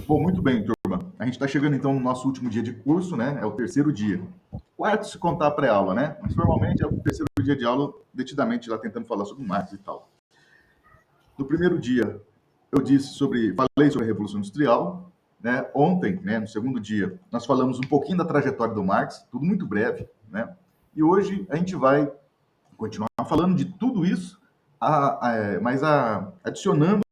Bom, muito bem, turma. A gente está chegando então no nosso último dia de curso, né? É o terceiro dia. Quarto, se contar a pré-aula, né? Mas formalmente é o terceiro dia de aula, detidamente lá tentando falar sobre Marx e tal. No primeiro dia, falei sobre a Revolução Industrial, né? Ontem, né, no segundo dia, nós falamos um pouquinho da trajetória do Marx, tudo muito breve, né? E hoje a gente vai continuar falando de tudo isso, adicionando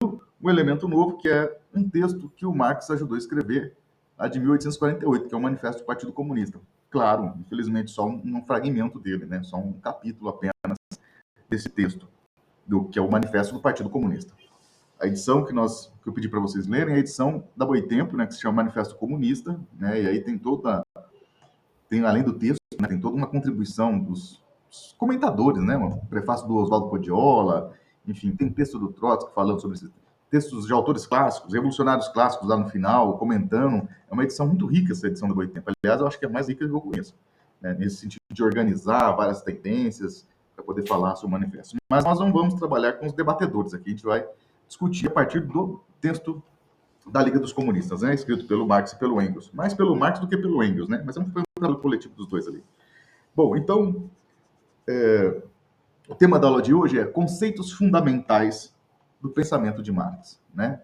um elemento novo, que é um texto que o Marx ajudou a escrever, lá de 1848, que é o Manifesto do Partido Comunista. Claro, infelizmente só um fragmento dele, né? Só um capítulo apenas desse texto, que é o Manifesto do Partido Comunista. A edição que eu pedi para vocês lerem é a edição da Boitempo, né, que se chama Manifesto Comunista, né? E aí tem além do texto, né, tem toda uma contribuição dos comentadores, né? Um prefácio do Oswaldo Codiola, enfim, tem texto do Trotsky falando sobre esses textos de autores clássicos, revolucionários clássicos lá no final, comentando. É uma edição muito rica essa edição da Boitempo. Aliás, eu acho que é a mais rica que eu conheço, né? Nesse sentido de organizar várias tendências para poder falar sobre o manifesto. Mas nós não vamos trabalhar com os debatedores aqui, a gente vai discutir a partir do texto da Liga dos Comunistas, né? Escrito pelo Marx e pelo Engels. Mais pelo Marx do que pelo Engels, né? Mas não foi um trabalho coletivo dos dois ali. Bom, então, o tema da aula de hoje é conceitos fundamentais do pensamento de Marx, né?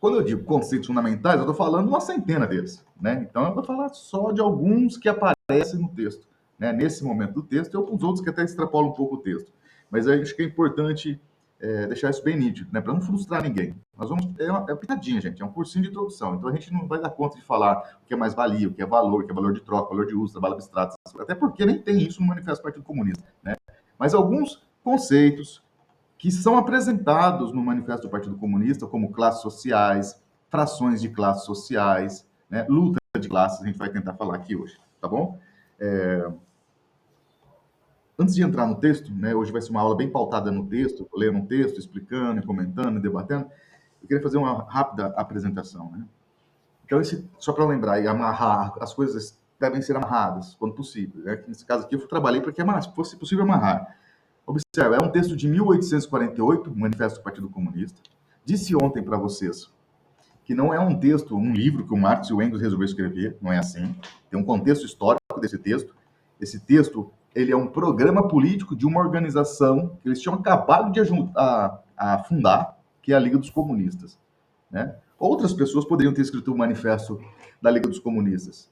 Quando eu digo conceitos fundamentais, eu estou falando uma centena deles, né? Então, eu vou falar só de alguns que aparecem no texto, né? Nesse momento do texto, e alguns outros que até extrapolam um pouco o texto. Mas eu acho que é importante deixar isso bem nítido, né? Para não frustrar ninguém. É uma pitadinha, gente, é um cursinho de introdução. Então, a gente não vai dar conta de falar o que é mais-valia, o que é valor de troca, valor de uso, trabalho abstrato, até porque nem tem isso no Manifesto do Partido Comunista, né? Mas alguns conceitos que são apresentados no Manifesto do Partido Comunista como classes sociais, frações de classes sociais, né, luta de classes, a gente vai tentar falar aqui hoje, tá bom? Antes de entrar no texto, né, hoje vai ser uma aula bem pautada no texto, lendo um texto, explicando, comentando, debatendo, eu queria fazer uma rápida apresentação, né? Então, só para lembrar e amarrar, as coisas devem ser amarradas quando possível, né? Nesse caso aqui, eu trabalhei para que fosse possível amarrar. Observe, é um texto de 1848, o Manifesto do Partido Comunista. Disse ontem para vocês que não é um texto, um livro que o Marx e o Engels resolveram escrever, não é assim. Tem um contexto histórico desse texto. Esse texto, ele é um programa político de uma organização que eles tinham acabado de a fundar, que é a Liga dos Comunistas, né? Outras pessoas poderiam ter escrito o manifesto da Liga dos Comunistas,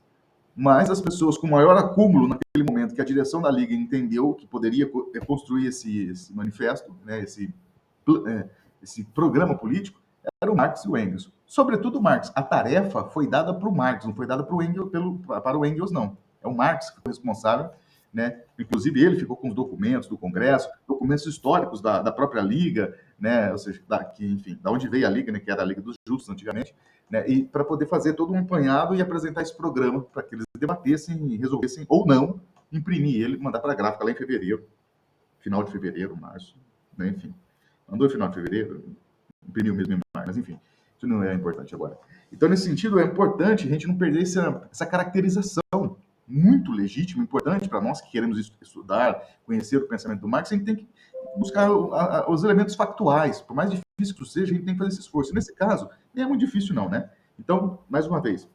mas as pessoas com maior acúmulo naquele momento que a direção da Liga entendeu que poderia construir esse manifesto, né, esse programa político, era o Marx e o Engels. Sobretudo o Marx. A tarefa foi dada para o Marx, não foi dada para o Engels, para o Engels, não. É o Marx que foi responsável, né? Inclusive ele ficou com os documentos do Congresso, documentos históricos da própria Liga, né? Ou seja, enfim, da onde veio a Liga, né? Que era a Liga dos Justos antigamente, né? E para poder fazer todo um apanhado e apresentar esse programa para que eles debatessem e resolvessem ou não imprimir ele, mandar para a gráfica lá em fevereiro, final de fevereiro, março, né? Enfim. Mandou em final de fevereiro, imprimiu mesmo em março, mas enfim, isso não é importante agora. Então, nesse sentido, é importante a gente não perder essa caracterização muito legítima, importante para nós que queremos estudar, conhecer o pensamento do Marx, a gente tem que buscar os elementos factuais. Por mais difícil que isso seja, a gente tem que fazer esse esforço. Nesse caso, nem é muito difícil não, né? Então, mais uma vez,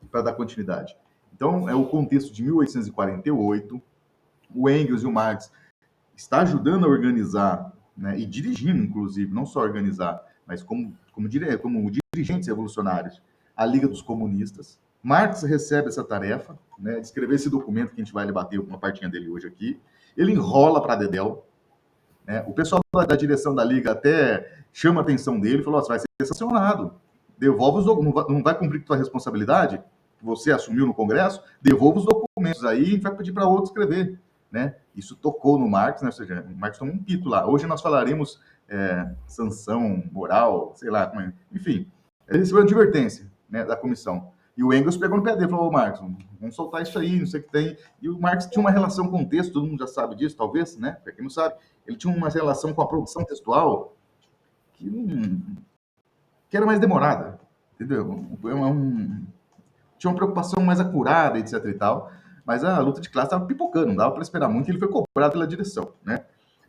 para dar continuidade. Então, é o contexto de 1848, o Engels e o Marx está ajudando a organizar, né, e dirigindo, inclusive, não só organizar, mas como dirigentes revolucionários, a Liga dos Comunistas. Marx recebe essa tarefa, né, de escrever esse documento que a gente vai debater uma partinha dele hoje aqui. Ele enrola para dedéu, né? O pessoal da direção da Liga até chama a atenção dele, falou: você vai ser sancionado, devolve os documentos, não vai cumprir com a sua responsabilidade que você assumiu no Congresso, devolva os documentos aí, a gente vai pedir para outro escrever, né? Isso tocou no Marx, né? Ou seja, o Marx tomou um pito lá. Hoje nós falaremos sanção moral, sei lá, enfim, ele recebeu uma advertência, né, da comissão. E o Engels pegou no pé dele e falou: Marx, vamos soltar isso aí, não sei o que tem. E o Marx tinha uma relação com o texto, todo mundo já sabe disso, talvez, né? Para quem não sabe, ele tinha uma relação com a produção textual que, que era mais demorada, entendeu? Tinha uma preocupação mais acurada, etc e tal, mas a luta de classe estava pipocando, não dava para esperar muito, e ele foi cobrado pela direção, né?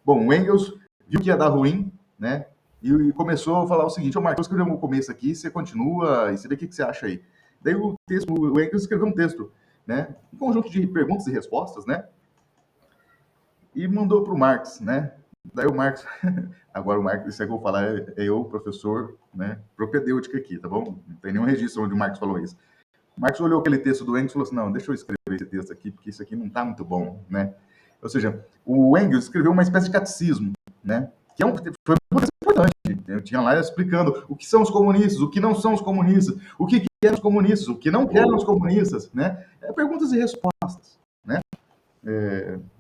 Bom, o Engels viu que ia dar ruim, né? E começou a falar o seguinte: ô Marcos, eu escrevi um começo aqui, você continua, e você vê o que você acha aí. Daí o Engels escreveu um texto, né? Um conjunto de perguntas e respostas, né? E mandou para o Marx, né? Daí o Marx, agora o Marx, isso é que eu vou falar, é eu, professor, né? Propedêutica aqui, tá bom? Não tem nenhum registro onde o Marx falou isso. O Marx olhou aquele texto do Engels e falou assim: não, deixa eu escrever esse texto aqui, porque isso aqui não está muito bom, né? Ou seja, o Engels escreveu uma espécie de catecismo, né? Que foi muito importante. Eu tinha lá explicando o que são os comunistas, o que não são os comunistas, o que querem os comunistas, o que não querem os comunistas, né? Perguntas e respostas, né?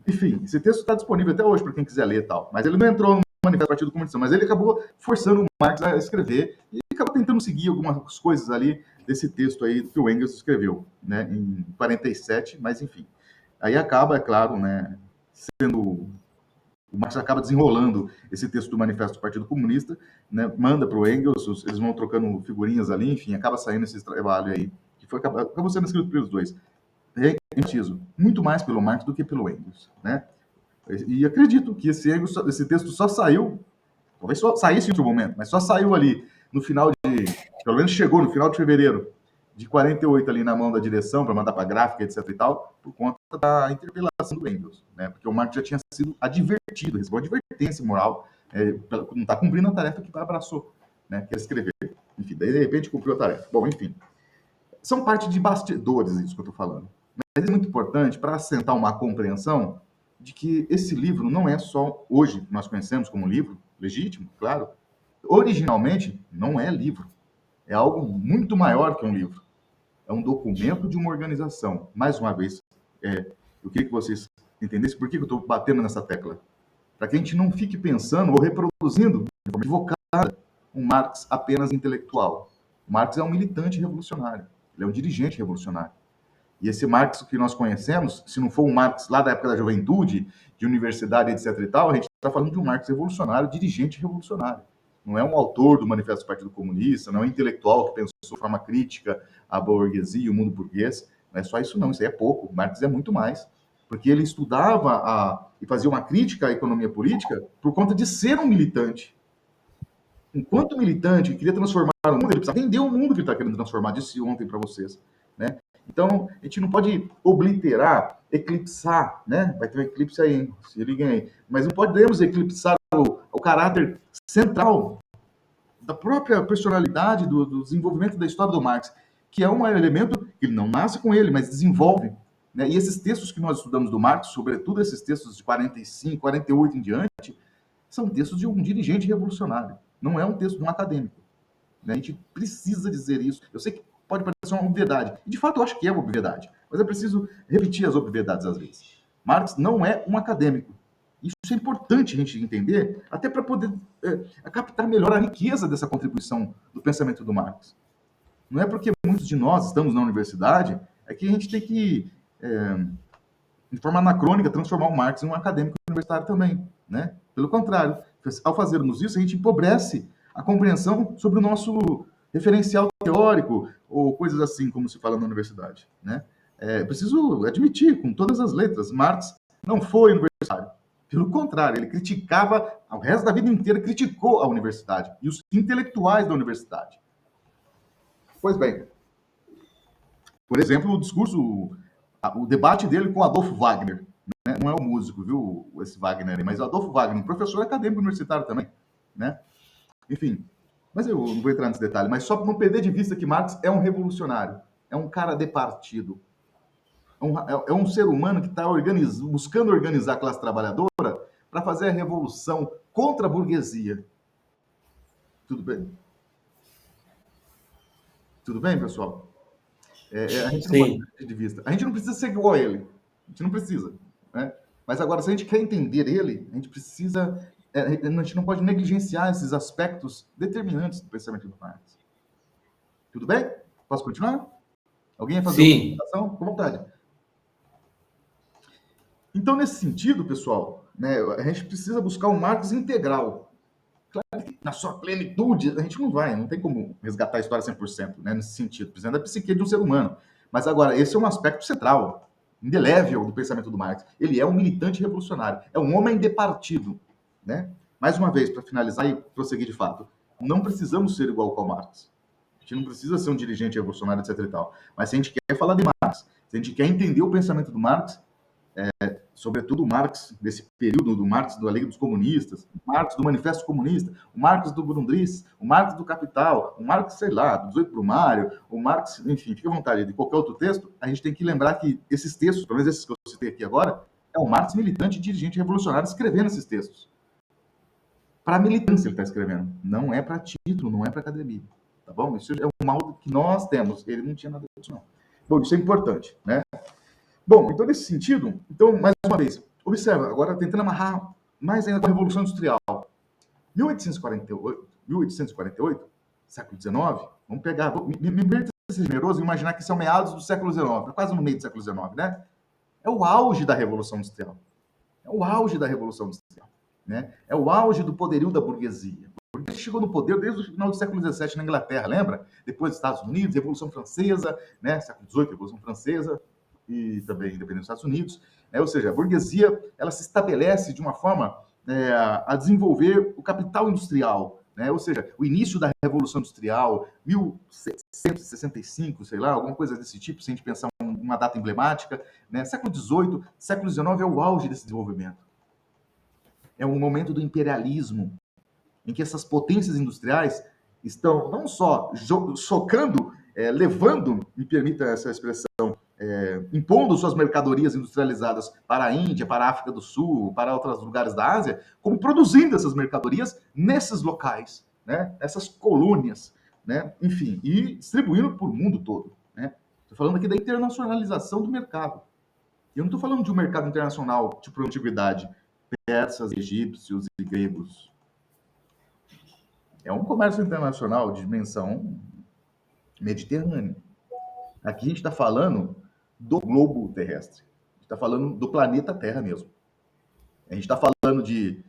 Enfim, esse texto está disponível até hoje para quem quiser ler e tal. Mas ele não entrou no Manifesto do Partido Comunista, mas ele acabou forçando o Marx a escrever e acabou tentando seguir algumas coisas ali desse texto aí que o Engels escreveu, né, em 47, mas enfim. Aí acaba, é claro, né, sendo o Marx acaba desenrolando esse texto do Manifesto do Partido Comunista, né, manda para o Engels, eles vão trocando figurinhas ali, enfim, acaba saindo esse trabalho aí, que acabou sendo escrito pelos dois. Enfatizo, muito mais pelo Marx do que pelo Engels, né? E acredito que esse texto só saiu, talvez só saísse em outro momento, mas só saiu ali no final de, pelo menos chegou no final de fevereiro de 48 ali na mão da direção para mandar para a gráfica, etc e tal, por conta da interpelação do Engels, né? Porque o Marx já tinha sido advertido, recebeu advertência moral, não está cumprindo a tarefa que abraçou, né? Que é escrever. Enfim, daí de repente cumpriu a tarefa. Bom, enfim, são parte de bastidores isso que eu estou falando. Mas é muito importante para assentar uma compreensão de que esse livro não é só hoje que nós conhecemos como livro, legítimo, claro. Originalmente, não é livro. É algo muito maior que um livro. É um documento de uma organização. Mais uma vez, eu queria que vocês entendessem por que eu estou batendo nessa tecla. Para que a gente não fique pensando ou reproduzindo de forma equivocada um Marx apenas intelectual. O Marx é um militante revolucionário. Ele é um dirigente revolucionário. E esse Marx que nós conhecemos, se não for um Marx lá da época da juventude, de universidade, etc e tal, a gente está falando de um Marx revolucionário, dirigente revolucionário. Não é um autor do Manifesto do Partido Comunista, não é um intelectual que pensou de forma crítica a burguesia, o mundo burguês. Não é só isso não, isso aí é pouco. Marx é muito mais. Porque ele estudava e fazia uma crítica à economia política por conta de ser um militante. Enquanto militante que queria transformar o mundo, ele precisa entender o mundo que ele está querendo transformar, disse ontem para vocês. Né? Então, a gente não pode obliterar, eclipsar, né? Vai ter um eclipse aí, hein? Se liguem aí. Mas não podemos eclipsar o caráter central da própria personalidade, do desenvolvimento da história do Marx, que é um elemento que ele não nasce com ele, mas desenvolve. Né? E esses textos que nós estudamos do Marx, sobretudo esses textos de 45, 48 em diante, são textos de um dirigente revolucionário. Não é um texto de um acadêmico. Né? A gente precisa dizer isso. Eu sei que pode parecer uma obviedade. E, de fato, eu acho que é uma obviedade. Mas é preciso repetir as obviedades às vezes. Marx não é um acadêmico. Isso é importante a gente entender, até para poder captar melhor a riqueza dessa contribuição do pensamento do Marx. Não é porque muitos de nós estamos na universidade, é que a gente tem que, de forma anacrônica, transformar o Marx em um acadêmico universitário também. Né? Pelo contrário, ao fazermos isso, a gente empobrece a compreensão sobre o nosso referencial teórico, ou coisas assim, como se fala na universidade. Né? Preciso admitir, com todas as letras, Marx não foi universitário. Pelo contrário, ele criticava, ao resto da vida inteira, criticou a universidade e os intelectuais da universidade. Pois bem, por exemplo, o discurso, o debate dele com Adolfo Wagner, né? Não é o músico, viu, esse Wagner, mas o Adolfo Wagner, um professor acadêmico universitário também, né? Enfim, mas eu não vou entrar nesse detalhe, mas só para não perder de vista que Marx é um revolucionário, é um cara de partido, é um ser humano que está buscando organizar a classe trabalhadora para fazer a revolução contra a burguesia. Tudo bem? Tudo bem, pessoal? A gente não pode Sim, perder de vista. A gente não precisa ser igual a ele. A gente não precisa. Né? Mas agora, se a gente quer entender ele, a gente precisa. A gente não pode negligenciar esses aspectos determinantes do pensamento do Marx. Tudo bem? Posso continuar? Alguém ia fazer uma sim, observação? Com vontade. Então, nesse sentido, pessoal, né, a gente precisa buscar um Marx integral. Claro que na sua plenitude, a gente não tem como resgatar a história 100%, né, nesse sentido, precisando da psique de um ser humano. Mas agora, esse é um aspecto central, indelével do pensamento do Marx. Ele é um militante revolucionário, é um homem de partido, né? Mais uma vez, para finalizar e prosseguir de fato, não precisamos ser igual ao Karl Marx. A gente não precisa ser um dirigente revolucionário, etc e tal. Mas se a gente quer falar de Marx, se a gente quer entender o pensamento do Marx, sobretudo o Marx desse período, do Marx da Liga dos Comunistas, o Marx do Manifesto Comunista, o Marx do Grundrisse, o Marx do Capital, o Marx, sei lá, do 18 Brumário, o Marx, enfim, fica à vontade, de qualquer outro texto, a gente tem que lembrar que esses textos, pelo menos esses que eu citei aqui agora, é o Marx militante e dirigente revolucionário escrevendo esses textos. Para militância ele está escrevendo, não é para título, não é para academia, tá bom? Isso é um mal que nós temos, ele não tinha nada disso não. Bom, isso é importante, né? Bom, então nesse sentido, então mais uma vez, observa, agora tentando amarrar mais ainda com a Revolução Industrial. 1848, século XIX, vamos pegar, me permita ser generoso e imaginar que isso é o meados do século XIX, quase no meio do século XIX, né? É o auge da Revolução Industrial. É o auge da Revolução Industrial. Né? É o auge do poderio da burguesia. A burguesia chegou no poder desde o final do século XVII na Inglaterra, lembra? Depois dos Estados Unidos, Revolução Francesa, né? Século XVIII, Revolução Francesa e também independência dos Estados Unidos. Ou seja, a burguesia ela se estabelece de uma forma a desenvolver o capital industrial, né? Ou seja, o início da Revolução Industrial, 1765, sei lá, alguma coisa desse tipo, se a gente pensar uma data emblemática, né? Século XVIII, século XIX é o auge desse desenvolvimento. É um momento do imperialismo, em que essas potências industriais estão não só chocando, levando, me permita essa expressão, impondo suas mercadorias industrializadas para a Índia, para a África do Sul, para outros lugares da Ásia, como produzindo essas mercadorias nesses locais, né? Essas colônias, né? Enfim, e distribuindo por o mundo todo. Né? Estou falando aqui da internacionalização do mercado. Eu não estou falando de um mercado internacional tipo antiguidade, persas, egípcios e gregos. É um comércio internacional de dimensão mediterrânea. Aqui a gente está falando do globo terrestre. A gente está falando do planeta Terra mesmo. A gente está falando de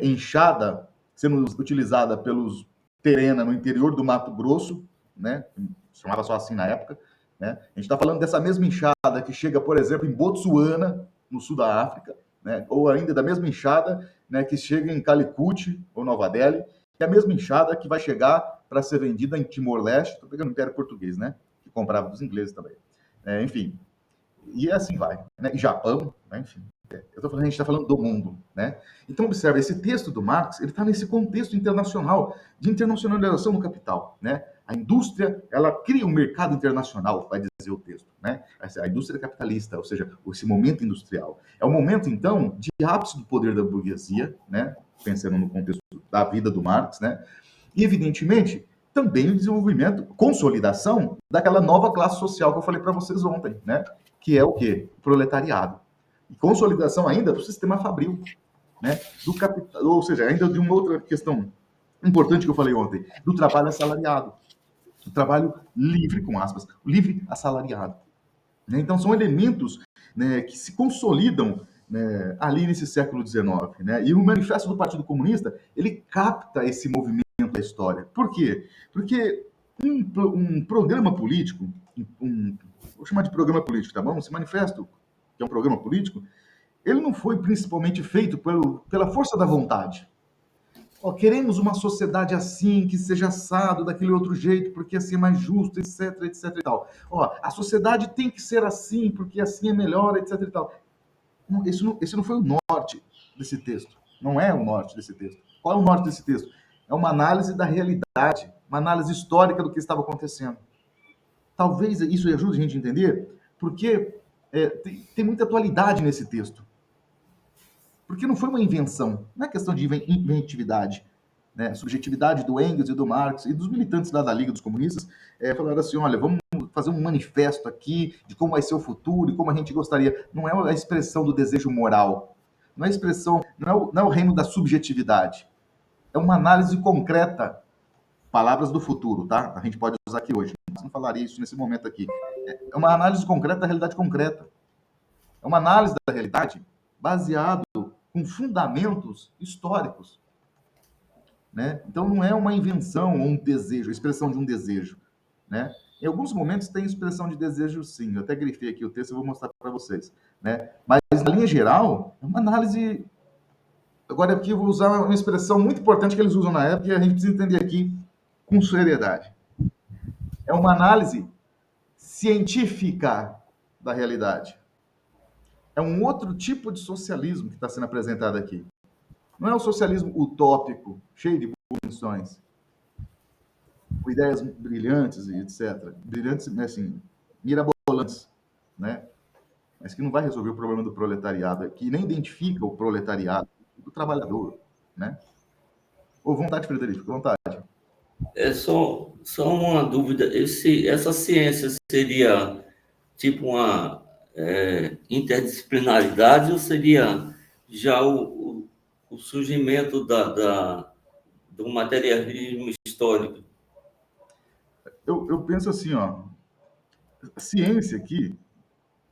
enxada sendo utilizada pelos terena no interior do Mato Grosso, né? Chamava só assim na época. Né? A gente está falando dessa mesma enxada que chega, por exemplo, em Botsuana, no sul da África, né? Ou ainda da mesma enxada, né, que chega em Calicut ou Nova Delhi, que é a mesma enxada que vai chegar para ser vendida em Timor-Leste, estou pegando o Império Português, né? Que comprava dos ingleses também. Enfim, e assim vai. Né? E Japão, né? Enfim. A gente está falando do mundo, né? Então, observe, esse texto do Marx, ele está nesse contexto internacional, de internacionalização do capital, né? A indústria, ela cria um mercado internacional, vai dizer o texto, né? A indústria capitalista, ou seja, esse momento industrial. É o momento, então, de ápice do poder da burguesia, né? Pensando no contexto da vida do Marx, né? E, evidentemente, também o desenvolvimento, consolidação daquela nova classe social que eu falei para vocês ontem, né? Que é o quê? O proletariado. E consolidação ainda do sistema fabril, né? Do capital, ou seja, ainda de uma outra questão importante que eu falei ontem, do trabalho assalariado, do trabalho livre, com aspas, livre assalariado. Né? Então, são elementos, né, que se consolidam, né, ali nesse século XIX. Né? E o Manifesto do Partido Comunista, ele capta esse movimento da história. Por quê? Porque um programa político, vou chamar de programa político, tá bom? Esse manifesto, que é um programa político, ele não foi principalmente feito pela força da vontade. Queremos uma sociedade assim, que seja assado daquele outro jeito, porque assim é mais justo, etc, etc e tal. A sociedade tem que ser assim, porque assim é melhor, etc e tal. Não, esse não foi o norte desse texto. Não é o norte desse texto. Qual é o norte desse texto? É uma análise da realidade, uma análise histórica do que estava acontecendo. Talvez isso ajude a gente a entender, porque tem muita atualidade nesse texto. Porque não foi uma invenção, não é questão de inventividade. Né? A subjetividade do Engels e do Marx e dos militantes lá da Liga dos Comunistas falaram assim, olha, vamos fazer um manifesto aqui de como vai ser o futuro e como a gente gostaria. Não é a expressão do desejo moral, não é a expressão, não é o reino da subjetividade. É uma análise concreta, palavras do futuro, tá? A gente pode usar aqui hoje, não falaria isso nesse momento aqui. É uma análise concreta da realidade concreta. É uma análise da realidade baseado com fundamentos históricos. Né? Então, não é uma invenção ou um desejo, a expressão de um desejo. Né? Em alguns momentos tem expressão de desejo, sim. Eu até grifei aqui o texto e vou mostrar para vocês. Né? Mas, na linha geral, é uma análise Agora, aqui eu vou usar uma expressão muito importante que eles usam na época e a gente precisa entender aqui com seriedade. É uma análise científica da realidade. É um outro tipo de socialismo que está sendo apresentado aqui. Não é um socialismo utópico, cheio de condições, com ideias brilhantes e etc. Brilhantes, assim, mirabolantes, né? Mas que não vai resolver o problema do proletariado, que nem identifica o proletariado, do trabalhador, né? Ou vontade, Frederico, fica à vontade. É só uma dúvida. Essa ciência seria tipo uma interdisciplinaridade ou seria já o surgimento do materialismo histórico? Eu penso assim, ó, a ciência aqui,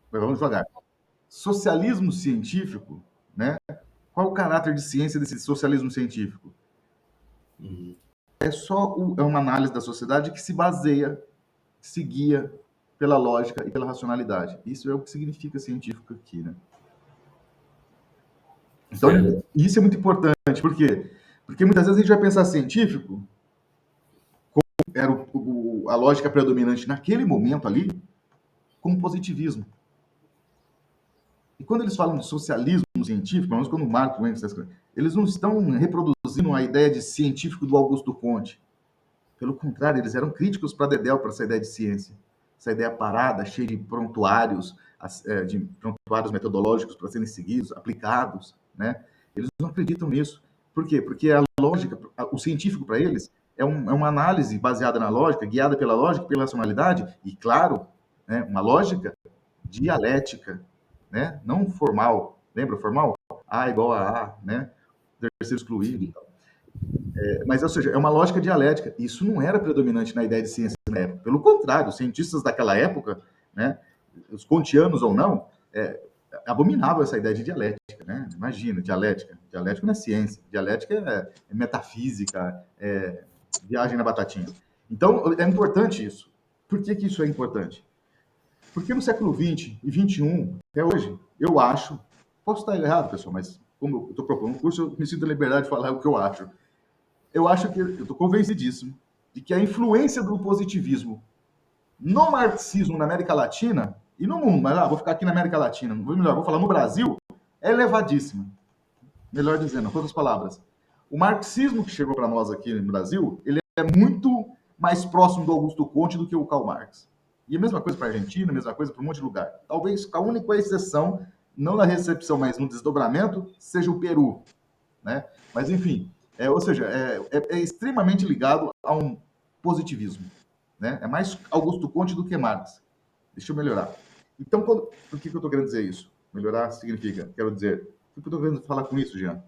vamos devagar, socialismo científico, né? Qual o caráter de ciência desse socialismo científico? Uhum. É uma análise da sociedade que se baseia, que se guia pela lógica e pela racionalidade. Isso é o que significa científico aqui, né? Então, Certo. isso é muito importante. Por quê? Porque muitas vezes a gente vai pensar científico, era a lógica predominante naquele momento ali, como positivismo. E quando eles falam de socialismo científico, pelo menos quando o Marx, eles não estão reproduzindo a ideia de científico do Augusto Conte. Pelo contrário, eles eram críticos para Dedel para essa ideia de ciência. Essa ideia parada, cheia de prontuários metodológicos para serem seguidos, aplicados, né? Eles não acreditam nisso. Por quê? Porque a lógica, o científico para eles é uma análise baseada na lógica, guiada pela lógica, pela racionalidade e, claro, né, uma lógica dialética, né? Não formal. Lembra formal? A igual a A, né? Terceiro excluído. Mas, ou seja, é uma lógica dialética. Isso não era predominante na ideia de ciência na época. Pelo contrário, os cientistas daquela época, né, os kantianos ou não, abominavam essa ideia de dialética. Né? Imagina, dialética. Dialética não é ciência. Dialética é metafísica, é viagem na batatinha. Então, é importante isso. Por que isso é importante? Porque no século XX e XXI, até hoje, eu acho, posso estar errado, pessoal, mas como eu estou propondo um curso, eu me sinto a liberdade de falar o que eu acho. Eu acho que, eu estou convencidíssimo, de que a influência do positivismo no marxismo na América Latina, e no mundo, mas vou ficar aqui na América Latina, vou falar no Brasil, é elevadíssima. Melhor dizendo, com outras palavras. O marxismo que chegou para nós aqui no Brasil, ele é muito mais próximo do Augusto Conte do que o Karl Marx. E a mesma coisa para a Argentina, a mesma coisa para um monte de lugar. Talvez a única exceção, não na recepção, mas no desdobramento, seja o Peru, né? Mas, enfim, ou seja, é extremamente ligado a um positivismo, né? É mais Augusto Conte do que Marx. Deixa eu melhorar. Então, por que eu estou querendo dizer isso? Melhorar significa, quero dizer, o que eu estou querendo falar com isso, Jean?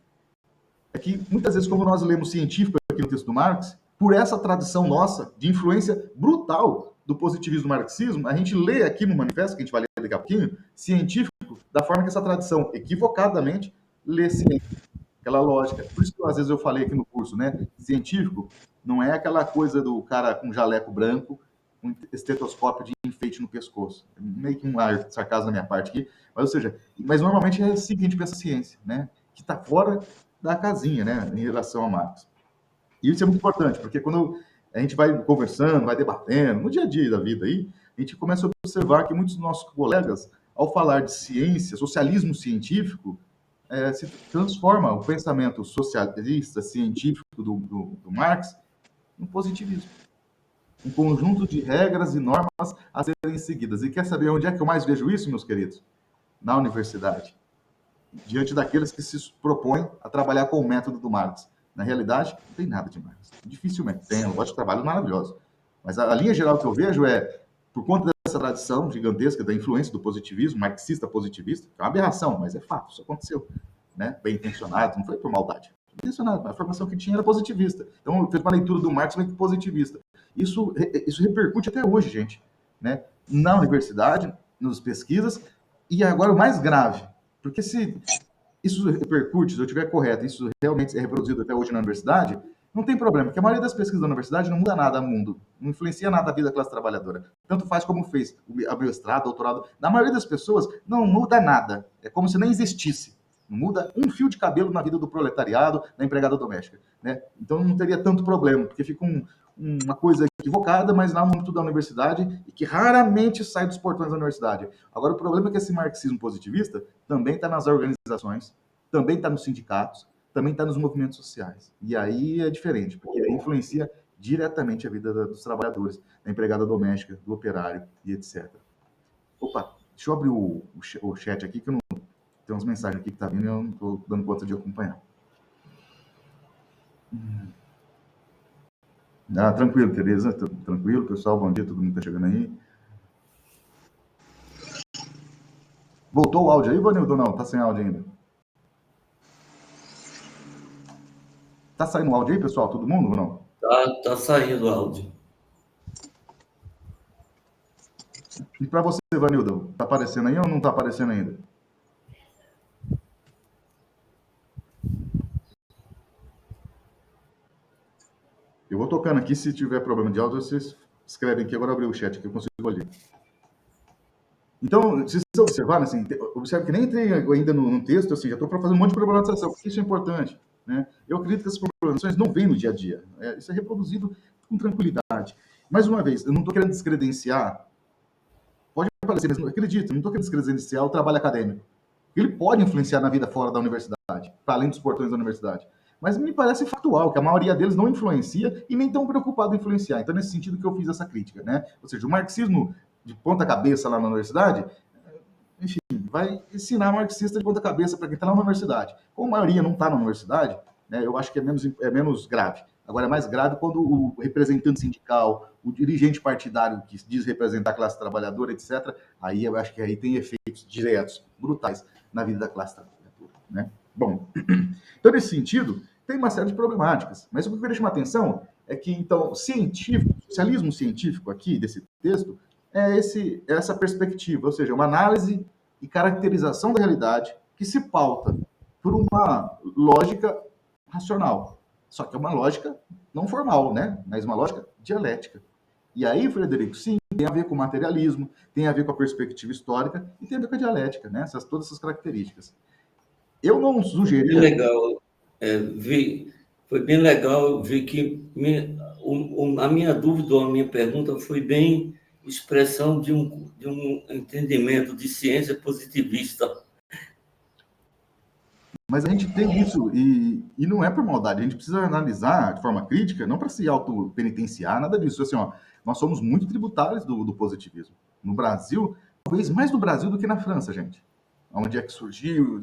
É que, muitas vezes, como nós lemos científico aqui no texto do Marx, por essa tradição nossa de influência brutal do positivismo do marxismo, a gente lê aqui no manifesto, que a gente vai ler daqui a pouquinho, científico, da forma que essa tradição, equivocadamente, lê ciência. Aquela lógica. Por isso que às vezes eu falei aqui no curso, né? Científico não é aquela coisa do cara com jaleco branco, com estetoscópio de enfeite no pescoço. Meio que um ar sarcasmo da minha parte aqui, mas ou seja, mas normalmente é assim que a gente pensa ciência, né? Que está fora da casinha, né? Em relação a Marx. E isso é muito importante, porque quando a gente vai conversando, vai debatendo, no dia a dia da vida aí, a gente começa a observar que muitos dos nossos colegas, ao falar de ciência, socialismo científico, se transforma o pensamento socialista, científico do Marx em positivismo. Um conjunto de regras e normas a serem seguidas. E quer saber onde é que eu mais vejo isso, meus queridos? Na universidade. Diante daqueles que se propõem a trabalhar com o método do Marx. Na realidade, não tem nada de Marx. Dificilmente tem, lógico, de trabalho maravilhoso. Mas a linha geral que eu vejo é, por conta dessa tradição gigantesca da influência do positivismo, marxista positivista, que é uma aberração, mas é fato, isso aconteceu. Né? Bem intencionado, não foi por maldade. Intencionado, a formação que tinha era positivista. Então, fez uma leitura do Marx meio que positivista. Isso repercute até hoje, gente. Né? Na universidade, nas pesquisas, e agora o mais grave, porque se isso repercute, se eu estiver correto, isso realmente é reproduzido até hoje na universidade, não tem problema, porque a maioria das pesquisas da universidade não muda nada no mundo, não influencia nada a vida da classe trabalhadora. Tanto faz como fez, a mestrado, doutorado. Na maioria das pessoas, não muda nada. É como se nem existisse. Não muda um fio de cabelo na vida do proletariado, da empregada doméstica, né? Então não teria tanto problema, porque fica uma coisa equivocada, mas lá no âmbito da universidade e que raramente sai dos portões da universidade. Agora, o problema é que esse marxismo positivista também está nas organizações, também está nos sindicatos, também está nos movimentos sociais. E aí é diferente, porque aí influencia diretamente a vida dos trabalhadores, da empregada doméstica, do operário e etc. Opa, deixa eu abrir o chat aqui, que eu não, tem umas mensagens aqui que tá vindo e eu não estou dando conta de acompanhar. Tranquilo, Tereza, tranquilo, pessoal, bom dia, todo mundo tá chegando aí. Voltou o áudio aí, Vanildo, ou não? Tá sem áudio ainda? Tá saindo o áudio aí, pessoal, todo mundo ou não? Tá saindo o áudio. E para você, Vanildo, tá aparecendo aí ou não tá aparecendo ainda? Eu vou tocando aqui, se tiver problema de áudio, vocês escrevem aqui, agora eu abri o chat aqui, eu consigo ler. Então, se vocês observarem, assim, observe que nem entrei ainda no texto, assim, já estou para fazer um monte de problematização, porque isso é importante, né? Eu acredito que essas problematizações não vêm no dia a dia, isso é reproduzido com tranquilidade. Mais uma vez, eu não estou querendo descredenciar, pode parecer, mas não acredito, não estou querendo descredenciar o trabalho acadêmico. Ele pode influenciar na vida fora da universidade, para além dos portões da universidade. Mas me parece factual que a maioria deles não influencia e nem tão preocupado em influenciar. Então, nesse sentido que eu fiz essa crítica, né? Ou seja, o marxismo de ponta cabeça lá na universidade, enfim, vai ensinar marxista de ponta cabeça para quem está lá na universidade. Como a maioria não está na universidade, né, eu acho que é menos grave. Agora, é mais grave quando o representante sindical, o dirigente partidário que diz representar a classe trabalhadora, etc., aí eu acho que aí tem efeitos diretos, brutais, na vida da classe trabalhadora. Né? Bom, então, nesse sentido, tem uma série de problemáticas. Mas o que eu queria chamar a atenção é que, então, socialismo científico aqui, desse texto, é essa perspectiva, ou seja, uma análise e caracterização da realidade que se pauta por uma lógica racional. Só que é uma lógica não formal, né? Mas uma lógica dialética. E aí, Frederico, sim, tem a ver com o materialismo, tem a ver com a perspectiva histórica e tem a ver com a dialética, né? Todas essas características. Eu não sugeri. Que legal. Foi bem legal ver que a minha dúvida, a minha pergunta foi bem expressão de um entendimento de ciência positivista. Mas a gente tem isso, e não é por maldade, a gente precisa analisar de forma crítica, não para se auto-penitenciar, nada disso. Assim, ó, nós somos muito tributários do positivismo. No Brasil, talvez mais no Brasil do que na França, gente. Onde é que surgiu,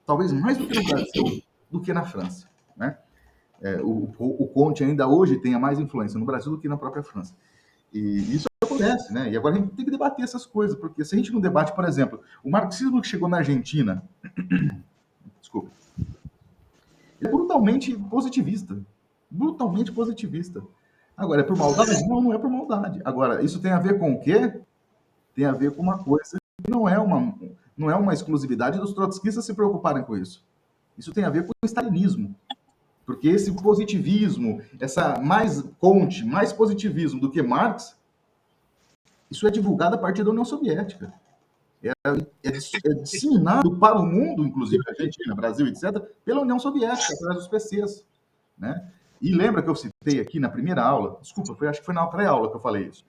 talvez mais do que no Brasil do que na França. Né? O Conte ainda hoje tem mais influência no Brasil do que na própria França. E isso acontece, né? E agora a gente tem que debater essas coisas, porque se a gente não debate, por exemplo, o marxismo que chegou na Argentina, desculpa, ele é brutalmente positivista. Brutalmente positivista. Agora, é por maldade? Não, não é por maldade. Agora, isso tem a ver com o quê? Tem a ver com uma coisa que não é uma exclusividade dos trotskistas se preocuparem com isso. Isso tem a ver com o stalinismo. Porque esse positivismo, essa mais Comte, mais positivismo do que Marx, isso é divulgado a partir da União Soviética. É disseminado para o mundo, inclusive Argentina, Brasil, etc., pela União Soviética, através dos PCs. Né? E lembra que eu citei aqui na primeira aula, desculpa, acho que foi na pré-aula que eu falei isso.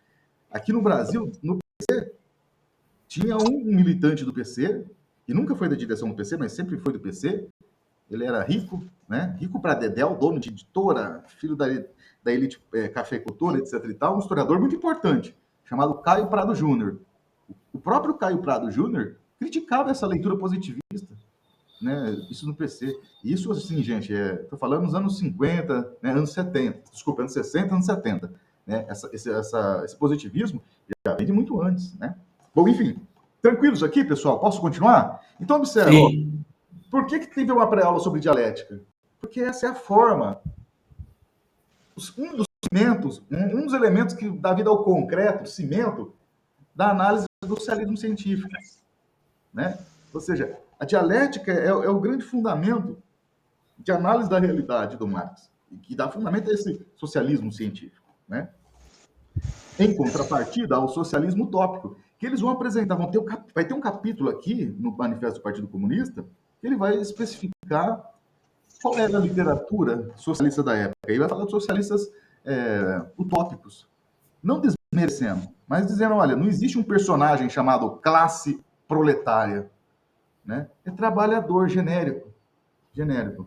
Aqui no Brasil, no PC, tinha um militante do PC, que nunca foi da direção do PC, mas sempre foi do PC. Ele era rico, né? Rico para Dedéu, dono de editora, filho da elite cafeicultora, etc. e tal, um historiador muito importante, chamado Caio Prado Júnior. O próprio Caio Prado Júnior criticava essa leitura positivista, né? Isso no PC. Isso, assim, gente, estou falando nos anos 50, né? Anos 70, desculpa, anos 60, anos 70. Né? Esse positivismo já vem de muito antes, né? Bom, enfim, tranquilos aqui, pessoal? Posso continuar? Então, observa, ó, por que teve uma pré-aula sobre dialética? Porque essa é a forma. Um dos cimentos, um dos elementos que dá vida ao concreto, cimento, da análise do socialismo científico. Né? Ou seja, a dialética é o grande fundamento de análise da realidade do Marx, e que dá fundamento a esse socialismo científico. Né? Em contrapartida ao socialismo utópico, que eles vão apresentar, vai ter um capítulo aqui no Manifesto do Partido Comunista, ele vai especificar qual era a literatura socialista da época. Ele vai falar de socialistas utópicos, não desmerecendo, mas dizendo, olha, não existe um personagem chamado classe proletária, né? É trabalhador genérico, genérico.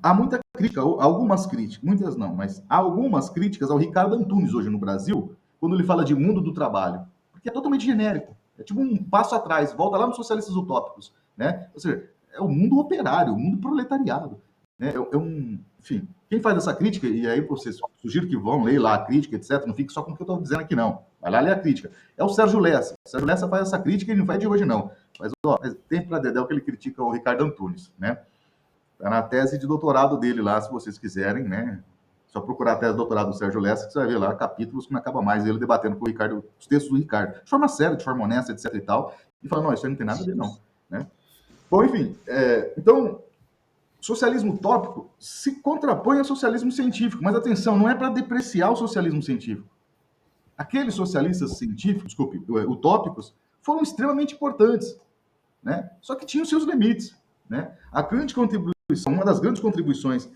Há muita crítica, algumas críticas, muitas não, mas há algumas críticas ao Ricardo Antunes hoje no Brasil, quando ele fala de mundo do trabalho, porque é totalmente genérico. É tipo um passo atrás, volta lá nos socialistas utópicos, né? Ou seja, é o mundo operário, o mundo proletariado, né? Enfim, quem faz essa crítica, e aí vocês sugiro que vão ler lá a crítica, etc, não fique só com o que eu estou dizendo aqui não, vai lá ler a crítica. É o Sérgio Lessa. O Sérgio Lessa faz essa crítica e não faz de hoje não, mas ó, tem para Dedéu que ele critica o Ricardo Antunes, né? Está na tese de doutorado dele lá, se vocês quiserem, né? Só procurar a tese de doutorado do Sérgio Lessa, que você vai ver lá capítulos que não acaba mais ele debatendo com o Ricardo, os textos do Ricardo, de forma séria, de forma honesta, etc e tal, e falando, não, isso aí não tem nada a ver, não. Né? Bom, enfim, então, socialismo utópico se contrapõe ao socialismo científico, mas atenção, não é para depreciar o socialismo científico. Aqueles socialistas científicos, desculpe, utópicos, foram extremamente importantes, né? Só que tinham seus limites, né? A grande contribuição, uma das grandes contribuições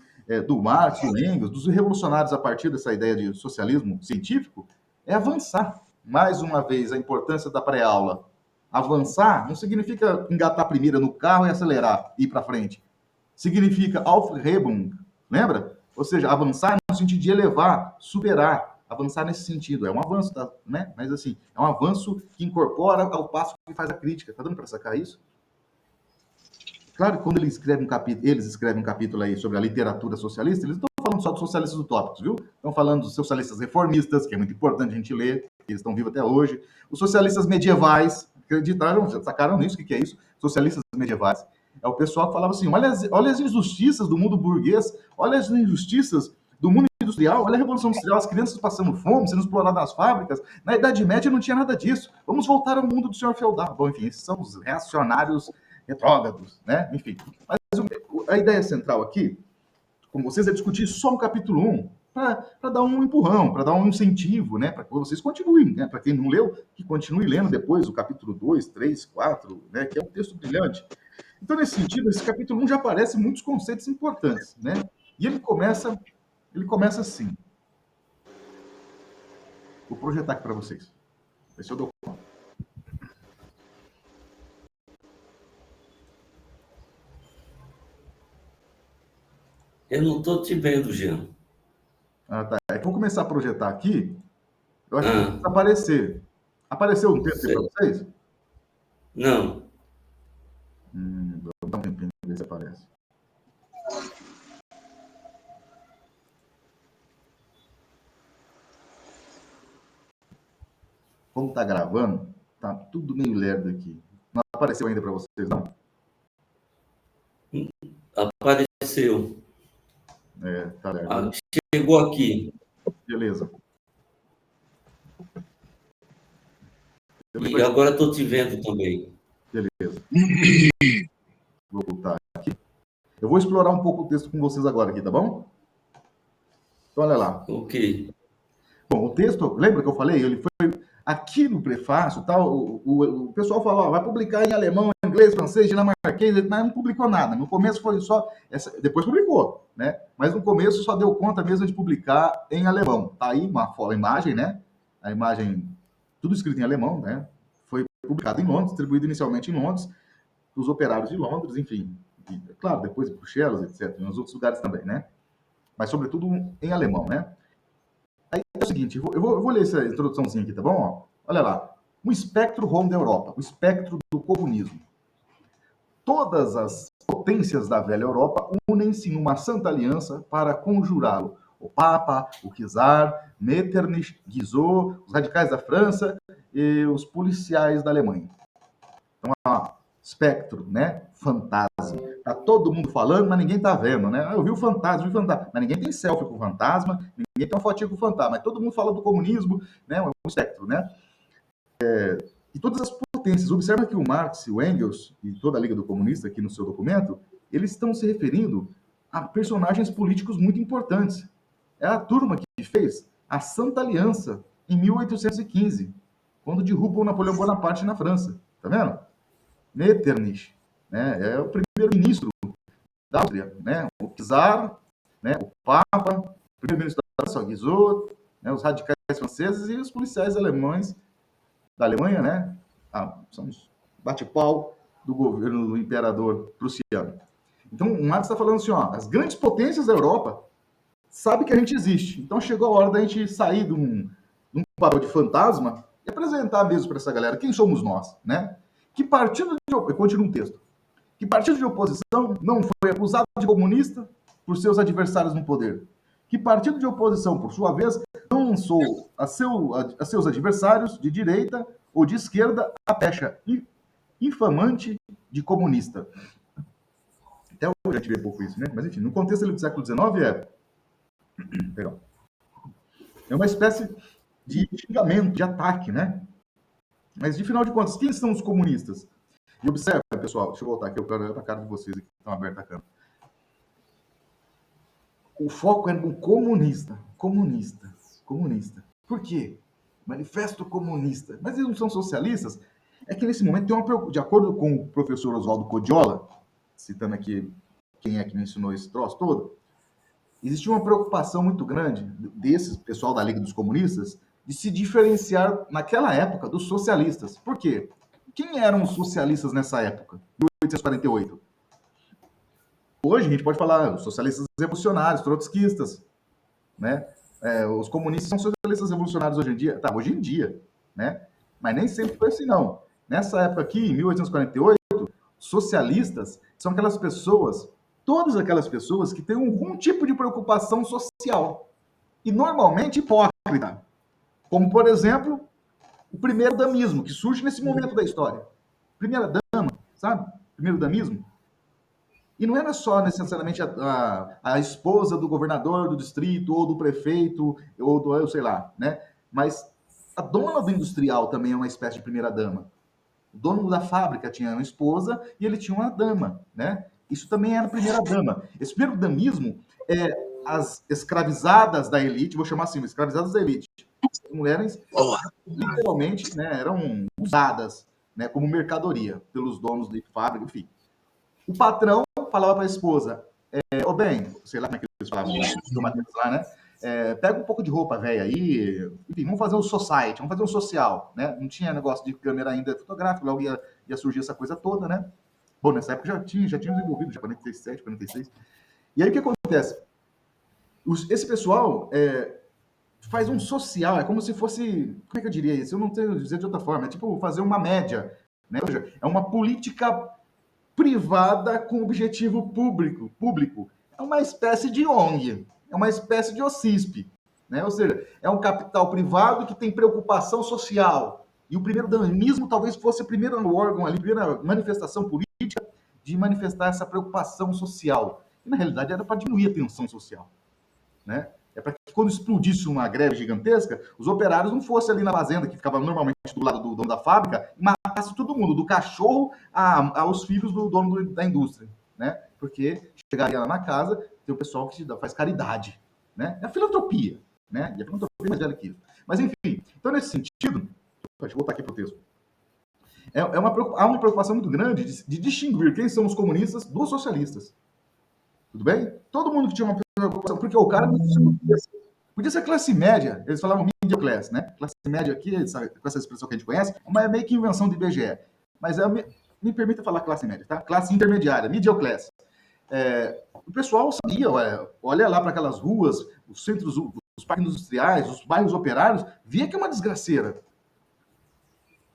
do Marx, do Engels, dos revolucionários a partir dessa ideia de socialismo científico, é avançar. Mais uma vez, a importância da pré-aula. Avançar não significa engatar primeiro no carro e acelerar, ir para frente. Significa Aufhebung, lembra? Ou seja, avançar no sentido de elevar, superar, avançar nesse sentido. É um avanço, tá, né? Mas assim, é um avanço que incorpora ao passo que faz a crítica. Tá dando para sacar isso? Claro que quando eles escrevem um capítulo aí sobre a literatura socialista, eles não estão falando só dos socialistas utópicos, viu? Estão falando dos socialistas reformistas, que é muito importante a gente ler, eles estão vivos até hoje. Os socialistas medievais, acreditaram, sacaram nisso, o que é isso? Socialistas medievais. É o pessoal que falava assim, olha as injustiças do mundo burguês, olha as injustiças do mundo industrial, olha a Revolução Industrial, as crianças passando fome, sendo exploradas nas fábricas. Na Idade Média não tinha nada disso. Vamos voltar ao mundo do senhor feudal. Bom, enfim, esses são os reacionários retrógrados, né? Enfim. Mas a ideia central aqui, com vocês, é discutir só o capítulo 1, para dar um empurrão, para dar um incentivo, né? Para que vocês continuem, né? Para quem não leu, que continue lendo depois o capítulo 2, 3, 4, né? Que é um texto brilhante. Então, nesse sentido, esse capítulo 1 já aparece muitos conceitos importantes, né? E ele começa assim. Vou projetar aqui para vocês. Ver se eu dou conta. Eu não estou te vendo, Jean. Ah, tá. É que eu vou começar a projetar aqui. Eu acho que vai aparecer. Apareceu um texto aí para vocês? Não. Vou dar um tempinho para ver se aparece. Como está gravando, tá tudo meio lerdo aqui. Não apareceu ainda para vocês, não? Apareceu. Tá lerdo. Chegou aqui. Beleza. E agora estou te vendo também. Beleza. Vou voltar aqui. Eu vou explorar um pouco o texto com vocês agora aqui, tá bom? Então, olha lá. Ok. Bom, o texto, lembra que eu falei? Ele foi aqui no prefácio, tal, o pessoal falou, vai publicar em alemão, inglês, francês, dinamarquês, mas não publicou nada. No começo foi só, depois publicou, né? Mas no começo só deu conta mesmo de publicar em alemão. Tá aí uma imagem, né? A imagem, tudo escrito em alemão, né? Foi publicado em Londres, distribuído inicialmente em Londres, dos operários de Londres, enfim. E, claro, depois em Bruxelas, etc., nos outros lugares também, né? Mas, sobretudo, em alemão, né? Aí é o seguinte, eu vou ler essa introduçãozinha aqui, tá bom? Olha lá. O espectro home da Europa, o espectro do comunismo. Todas as potências da velha Europa unem-se numa santa aliança para conjurá-lo. O Papa, o Czar, Metternich, Guizot, os radicais da França e os policiais da Alemanha. Então, espectro, né? Fantasma. Tá todo mundo falando, mas ninguém tá vendo, né? Eu vi o fantasma, mas ninguém tem selfie com o fantasma, ninguém tem uma fotinha com o fantasma, mas todo mundo fala do comunismo, né? O espectro, né? E todas as potências. Observa que o Marx, o Engels e toda a Liga do Comunista aqui no seu documento, eles estão se referindo a personagens políticos muito importantes. É a turma que fez a Santa Aliança em 1815, quando derrubou Napoleão Bonaparte na França. Tá vendo? Metternich, né? É o primeiro-ministro da Áustria, né? O czar, né? O Papa, o primeiro-ministro da França, Guizot, né? Os radicais franceses e os policiais alemães da Alemanha, né? São os bate-pau do governo do imperador prussiano. Então, o Marx está falando assim, ó, as grandes potências da Europa sabem que a gente existe. Então, chegou a hora da gente sair de um papel de fantasma e apresentar mesmo para essa galera quem somos nós, né? Que partido de... Eu continuo um texto. Que partido de oposição não foi acusado de comunista por seus adversários no poder? Que partido de oposição, por sua vez, não lançou a seus adversários de direita ou de esquerda a pecha infamante de comunista? Até hoje a gente vê pouco isso, né? Mas enfim, no contexto do século XIX é uma espécie de xingamento, de ataque, né? Mas, de final de contas, quem são os comunistas? E observa, pessoal, deixa eu voltar aqui, eu quero olhar para a cara de vocês que estão aberta a câmera. O foco é no comunista. Comunista. Por quê? Manifesto comunista. Mas eles não são socialistas? É que nesse momento tem uma preocupação. De acordo com o professor Oswaldo Codiola, citando aqui quem é que me ensinou esse troço todo, existia uma preocupação muito grande desse pessoal da Liga dos Comunistas de se diferenciar naquela época dos socialistas. Por quê? Quem eram os socialistas nessa época, 1848? Hoje a gente pode falar os socialistas revolucionários, trotskistas, né? Os comunistas são socialistas revolucionários hoje em dia. Tá, hoje em dia, né? Mas nem sempre foi assim, não. Nessa época aqui, em 1848, socialistas são aquelas pessoas, todas aquelas pessoas que têm algum tipo de preocupação social. E normalmente hipócrita. Como, por exemplo, o primeiro damismo, que surge nesse momento da história. Primeira dama, sabe? Primeiro damismo. E não era só necessariamente a esposa do governador do distrito, ou do prefeito, ou do, eu sei lá, né? Mas a dona do industrial também é uma espécie de primeira-dama. O dono da fábrica tinha uma esposa e ele tinha uma dama, né? Isso também era primeira-dama. Esse primeiro-damismo é as escravizadas da elite, vou chamar assim, escravizadas da elite. As mulheres, literalmente, né, eram usadas, né, como mercadoria pelos donos de fábrica, enfim. O patrão falava para a esposa, ô bem, sei lá como é que eles falavam, lá, né? Pega um pouco de roupa velha aí, enfim, vamos fazer um society, vamos fazer um social, né? Não tinha negócio de câmera ainda fotográfica, logo ia surgir essa coisa toda, né? Bom, nessa época já tinha desenvolvido, já 47, 46. E aí o que acontece? Esse pessoal faz um social, é como se fosse, como é que eu diria isso? Eu não tenho dizer de outra forma, é tipo fazer uma média, né? Ou seja, é uma política privada com objetivo público. É uma espécie de ONG, é uma espécie de OCISP, né? Ou seja, é um capital privado que tem preocupação social. E o primeiro damismo talvez fosse o primeiro órgão ali, a primeira manifestação política de manifestar essa preocupação social. E, na realidade, era para diminuir a tensão social, né? É para que quando explodisse uma greve gigantesca, os operários não fossem ali na fazenda, que ficava normalmente do lado do dono da fábrica, e matasse todo mundo, do cachorro aos filhos do dono da indústria, né? Porque chegaria lá na casa, tem o pessoal que faz caridade, né? É a filantropia, né? E a filantropia é mais velha que isso. Mas, enfim, então nesse sentido, deixa eu voltar aqui para o texto. Há uma preocupação muito grande de distinguir quem são os comunistas dos socialistas. Tudo bem? Todo mundo que tinha uma preocupação, porque o cara podia ser classe média, eles falavam middle class, né? Classe média aqui, com essa expressão que a gente conhece, é meio que invenção do IBGE. Mas me permita falar classe média, tá? Classe intermediária, middle class. O pessoal sabia, olha lá para aquelas ruas, os centros, os parques industriais, os bairros operários, via que é uma desgraceira.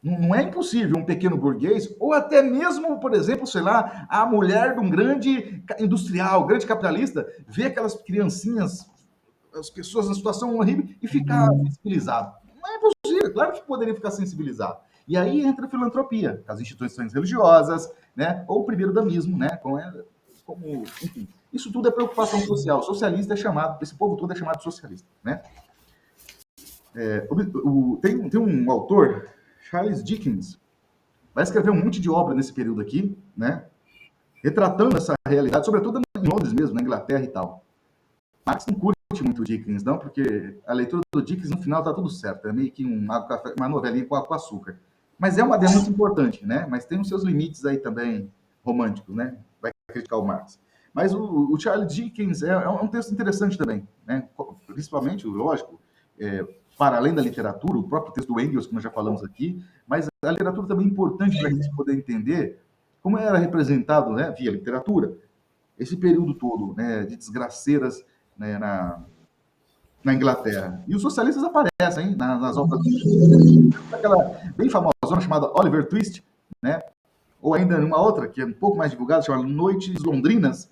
Não é impossível um pequeno burguês, ou até mesmo, por exemplo, sei lá, a mulher de um grande industrial, grande capitalista, ver aquelas criancinhas, as pessoas na situação horrível e ficar sensibilizado. Não é impossível, claro que poderia ficar sensibilizado. E aí entra a filantropia, as instituições religiosas, né, ou o primeiro damismo, né, enfim. Isso tudo é preocupação social. Socialista é chamado, esse povo todo é chamado de socialista, né? Tem um autor, Charles Dickens, vai escrever um monte de obra nesse período aqui, né? Retratando essa realidade, sobretudo em Londres mesmo, na Inglaterra e tal. Marx não curte muito o Dickens, não, porque a leitura do Dickens, no final, tá tudo certo. É meio que uma novelinha com açúcar. Mas é uma denúncia importante, né? Mas tem os seus limites aí também, romântico, né? Vai criticar o Marx. Mas o Charles Dickens é um texto interessante também, né? Principalmente, lógico, para além da literatura, o próprio texto do Engels, que nós já falamos aqui, mas a literatura também é importante para a gente poder entender como era representado, né, via literatura, esse período todo, né, de desgraceiras, né, na Inglaterra. E os socialistas aparecem, hein, nas obras, aquela bem famosa chamada Oliver Twist, né? Ou ainda uma outra que é um pouco mais divulgada, chamada Noites Londrinas.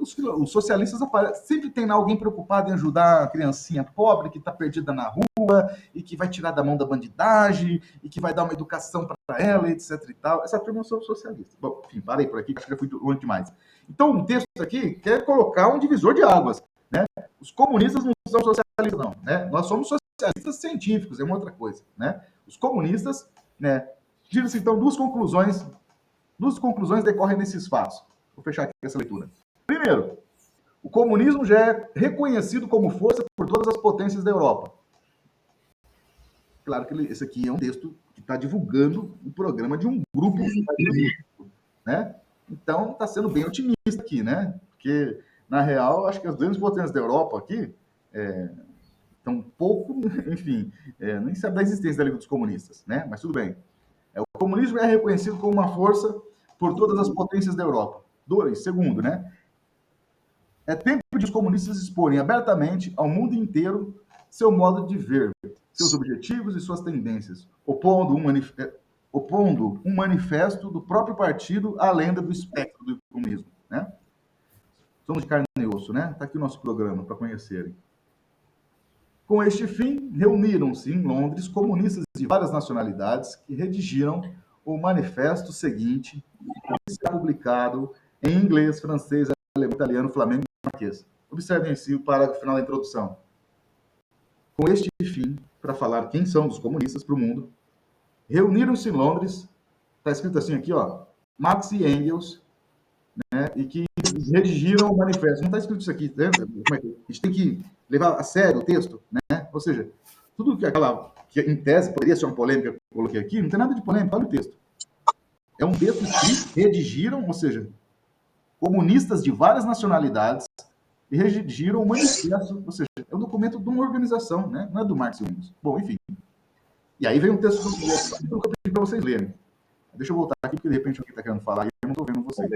Os socialistas aparecem, sempre tem alguém preocupado em ajudar a criancinha pobre que está perdida na rua e que vai tirar da mão da bandidagem e que vai dar uma educação para ela, etc e tal. Essa turma são socialistas. Bom, enfim, parei por aqui, acho que já fui longe demais. Então, um texto aqui quer colocar um divisor de águas, né? Os comunistas não são socialistas, não, né? Nós somos socialistas científicos, é uma outra coisa, né? Os comunistas, né? Tira-se então duas conclusões. Duas conclusões decorrem desses fatos. Vou fechar aqui essa leitura. Primeiro, o comunismo já é reconhecido como força por todas as potências da Europa. Claro que esse aqui é um texto que está divulgando o programa de um grupo, né? Então, está sendo bem otimista aqui, né? Porque, na real, acho que as grandes potências da Europa aqui estão um pouco, enfim, nem sabe da existência da Liga dos Comunistas, né? Mas tudo bem. O comunismo é reconhecido como uma força por todas as potências da Europa. Segundo, né? É tempo de os comunistas exporem abertamente ao mundo inteiro seu modo de ver, seus objetivos e suas tendências, opondo um manifesto do próprio partido à lenda do espectro do comunismo, né? Somos de carne e osso, né? Está aqui o nosso programa para conhecerem. Com este fim, reuniram-se em Londres comunistas de várias nacionalidades que redigiram o manifesto seguinte, que será publicado em inglês, francês, alemão, italiano, flamengo e marquês. Observem assim o parágrafo final da introdução. Com este fim, para falar quem são os comunistas para o mundo, reuniram-se em Londres, está escrito assim aqui, ó, Marx e Engels, né, e que redigiram o manifesto. Não está escrito isso aqui, né? A gente tem que levar a sério o texto, né? Ou seja, tudo que em tese poderia ser uma polêmica que eu coloquei aqui, não tem nada de polêmica, olha o texto. É um texto que redigiram, ou seja, comunistas de várias nacionalidades e redigiram o manifesto, ou seja, é um documento de uma organização, né? Não é do Marx e Engels. Bom, enfim. E aí vem um texto que eu pedi para vocês lerem. Deixa eu voltar aqui, porque de repente alguém está querendo falar e eu não estou vendo vocês.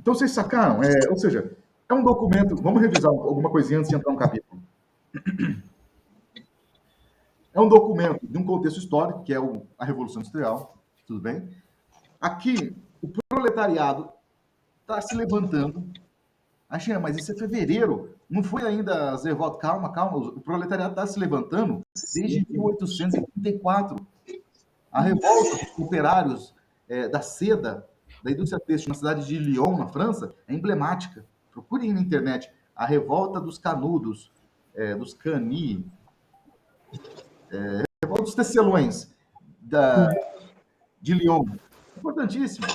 Então vocês sacaram? Ou seja, é um documento. Vamos revisar alguma coisinha antes de entrar no capítulo. É um documento de um contexto histórico, que é a Revolução Industrial, tudo bem? Aqui, o proletariado está se levantando. Achei, mas isso é fevereiro. Não foi ainda as revoltas. Calma, calma. O proletariado está se levantando desde 1834. A revolta dos operários da seda, da indústria têxtil na cidade de Lyon, na França, é emblemática. Procurem na internet. A revolta dos canudos, dos cani, revolta dos tecelões de Lyon. Importantíssimo.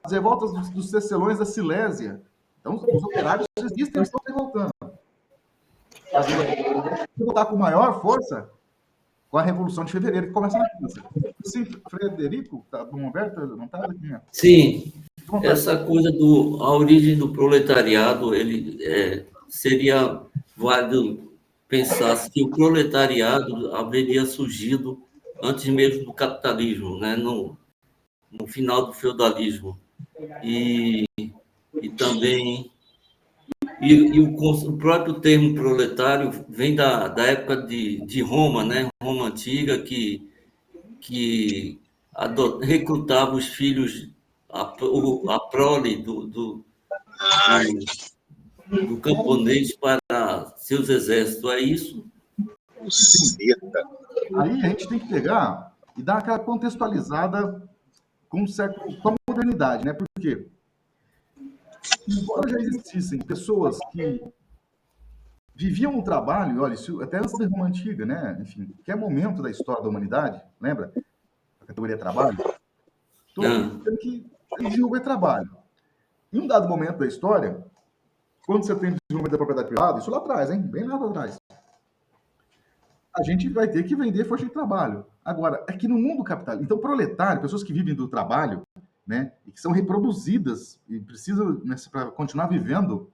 As revoltas dos tecelões da Silésia. Então, os operários existem, eles estão se revoltando. Voltar com maior força com a Revolução de Fevereiro, que começa na França. Sim, Frederico, tá bom, Roberto, não está aqui, né? Sim, essa coisa a origem do proletariado, ele seria válido pensar que o proletariado haveria surgido antes mesmo do capitalismo, né? No final do feudalismo. E também o próprio termo proletário vem da época de Roma, né? Roma antiga, que recrutava os filhos, a prole do camponês para seus exércitos. É isso? Aí a gente tem que pegar e dar aquela contextualizada com a modernidade, né? Por quê? Embora já existissem pessoas que viviam no trabalho, olha, isso até antes da Roma Antiga, né? Enfim, qualquer momento da história da humanidade, lembra? A categoria trabalho. Todo mundo tem que desenvolver trabalho. Em um dado momento da história, quando você tem desenvolvimento da propriedade privada, isso lá atrás, hein? Bem lá atrás. A gente vai ter que vender força de trabalho. Agora, é que no mundo capitalista, então proletário, pessoas que vivem do trabalho, né? E que são reproduzidas e precisa, né, para continuar vivendo,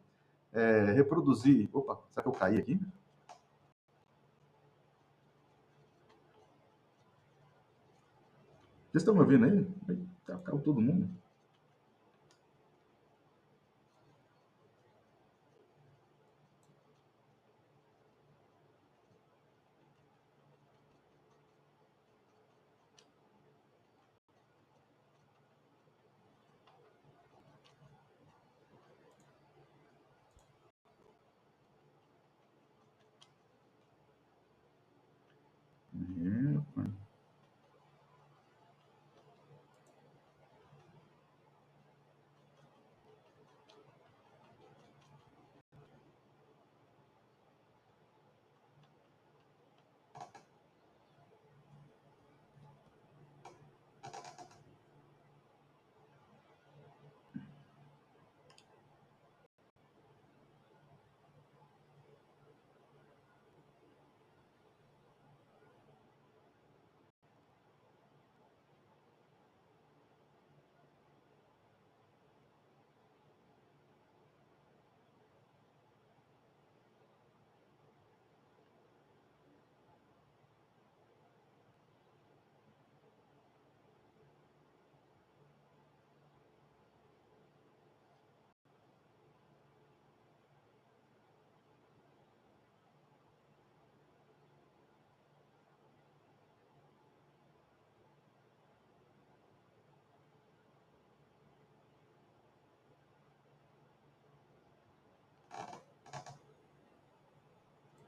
reproduzir. Opa, será que eu caí aqui? Vocês estão me ouvindo aí? Caiu todo mundo.